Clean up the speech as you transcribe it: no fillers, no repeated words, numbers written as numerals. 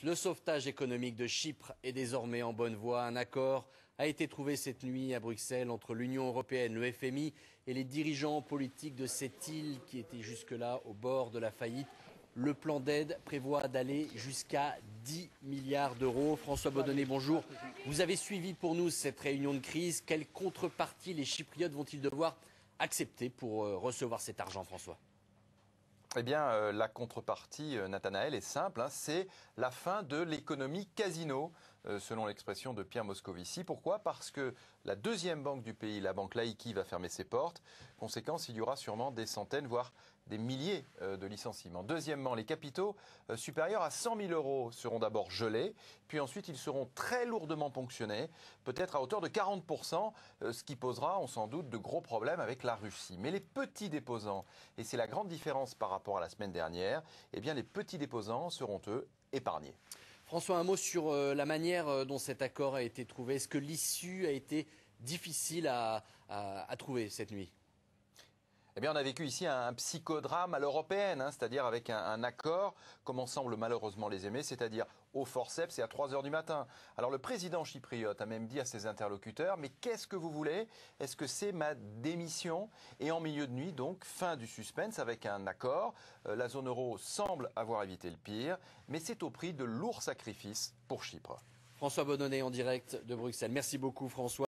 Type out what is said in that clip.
Le sauvetage économique de Chypre est désormais en bonne voie. Un accord a été trouvé cette nuit à Bruxelles entre l'Union européenne, le FMI et les dirigeants politiques de cette île qui était jusque-là au bord de la faillite. Le plan d'aide prévoit d'aller jusqu'à 10 milliards d'euros. François Baudonnet, bonjour. Vous avez suivi pour nous cette réunion de crise. Quelle contrepartie les Chypriotes vont-ils devoir accepter pour recevoir cet argent, François ? Eh bien, la contrepartie, Nathanaël, est simple, c'est la fin de l'économie casino, selon l'expression de Pierre Moscovici. Pourquoi ? Parce que la deuxième banque du pays, la banque Laïki, va fermer ses portes. Conséquence, il y aura sûrement des centaines, voire des milliers de licenciements. Deuxièmement, les capitaux supérieurs à 100 000 euros seront d'abord gelés, puis ensuite ils seront très lourdement ponctionnés, peut-être à hauteur de 40%, ce qui posera, on s'en doute, de gros problèmes avec la Russie. Mais les petits déposants, et c'est la grande différence par rapport à la semaine dernière, eh bien les petits déposants seront, eux, épargnés. François, un mot sur la manière dont cet accord a été trouvé. Est-ce que l'issue a été difficile à trouver cette nuit ? Eh bien, on a vécu ici un psychodrame à l'européenne, c'est-à-dire avec un accord, comme on semble malheureusement les aimer, c'est-à-dire au forceps et à 3 heures du matin. Alors le président chypriote a même dit à ses interlocuteurs, mais qu'est-ce que vous voulez ? Est-ce que c'est ma démission ? Et en milieu de nuit, donc, fin du suspense avec un accord. La zone euro semble avoir évité le pire, mais c'est au prix de lourds sacrifices pour Chypre. François Baudonnet en direct de Bruxelles. Merci beaucoup, François.